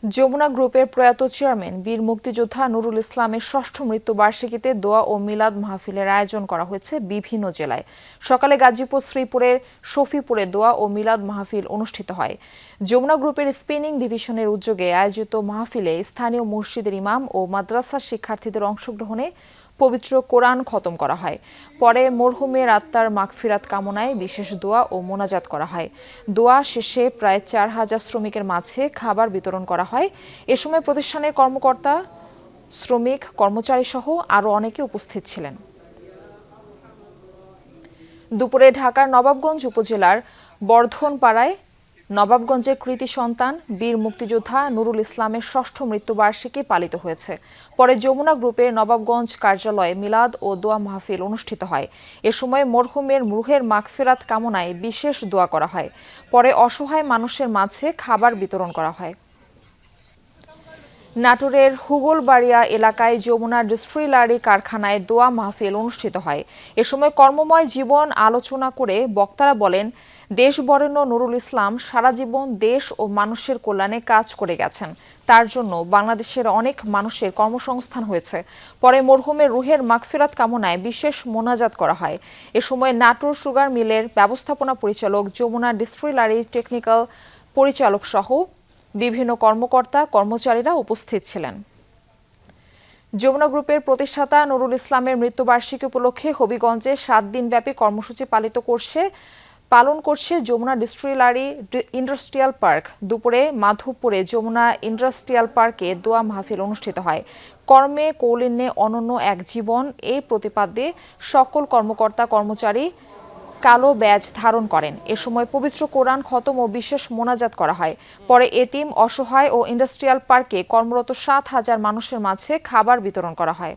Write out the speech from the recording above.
যমুনা গ্রুপের প্রয়াত চেয়ারম্যান বীর মুক্তিযোদ্ধা নুরুল ইসলামের ষষ্ঠ মৃত্যুবার্ষিকীতে দোয়া ও মিলাদ মাহফিলের আয়োজন করা হয়েছে বিভিন্ন জেলায়। সকালে গাজীপুর শ্রীপুরের শফিপুরে দোয়া ও মিলাদ মাহফিল অনুষ্ঠিত হয়। যমুনা গ্রুপের স্পিনিং ডিভিশনের উদ্যোগে আয়োজিত মাহফিলে স্থানীয় মসজিদের ইমাম ও মাদ্রাসার শিক্ষার্থীদের অংশগ্রহণে পবিত্র কোরআন খতম করা হয়। পরে মরহুমের আত্মার মাগফিরাত কামনায় বিশেষ দোয়া ও মোনাজাত করা হয়। দোয়া শেষে প্রায় 4,000 শ্রমিকের মাঝে খাবার বিতরণ করা হয়। এ সময় প্রতিষ্ঠানের কর্মকর্তা, শ্রমিক, কর্মচারী সহ আরও অনেকে উপস্থিত ছিলেন। দুপুরে ঢাকার নবাবগঞ্জ উপজেলার বর্ধনপাড়ায় নবাবগঞ্জের কৃতি সন্তান বীর মুক্তিযোদ্ধা নুরুল ইসলামের ষষ্ঠ মৃত্যুবার্ষিকী পালিত হয়েছে। পরে যমুনা গ্রুপের নবাবগঞ্জ কার্যালয়ে মিলাদ ও দোয়া মাহফিল অনুষ্ঠিত হয়। এ সময় মরহুমের রুহের মাগফিরাত কামনায় বিশেষ দোয়া করা হয়। পরে অসহায় মানুষের মাঝে খাবার বিতরণ করা হয়। নাটোরের হুগলবাড়িয়া এলাকায় যমুনা ডিস্ট্রিলারি কারখানায় দোয়া মাহফিল অনুষ্ঠিত হয়। এ সময় কর্মময় জীবন আলোচনা করে বক্তারা বলেন, দেশ বরেণ্য নুরুল ইসলাম সারা জীবন দেশ ও মানুষের কল্যাণে কাজ করে গেছেন। তার জন্য বাংলাদেশের অনেক মানুষের কর্মসংস্থান হয়েছে। পরে মরহুমের রুহের মাগফিরাত কামনায় বিশেষ মোনাজাত করা হয়। এ সময় নাটোর সুগার মিলের ব্যবস্থাপনা পরিচালক, যমুনা ডিস্ট্রিলারি টেকনিক্যাল পরিচালক সহ বিভিন্ন কর্মকর্তা, কর্মচারীরা উপস্থিত ছিলেন। যমুনা গ্রুপের প্রতিষ্ঠাতা নুরুল ইসলামের মৃত্যুবার্ষিকী উপলক্ষে হবিগঞ্জে 7 দিনব্যাপী কর্মসূচি পালন করছে যমুনা ডিস্ট্রিলারি ইন্ডাস্ট্রিয়াল পার্ক। দুপুরে মাধবপুরে যমুনা ইন্ডাস্ট্রিয়াল পার্কে দোয়া মাহফিল অনুষ্ঠিত হয়। কর্মে কৌলিন্যে অনন্য এক জীবন, এই প্রতিপাদ্যে সকল কর্মকর্তা, কর্মচারী কালো ব্যাজ ধারণ করেন। এ সময় পবিত্র কোরআন খতম ও বিশেষ মোনাজাত করা হয়। পরে এতিম, অসহায় ও ইন্ডাস্ট্রিয়াল পার্কে কর্মরত 7,000 মানুষের মাঝে খাবার বিতরণ করা হয়।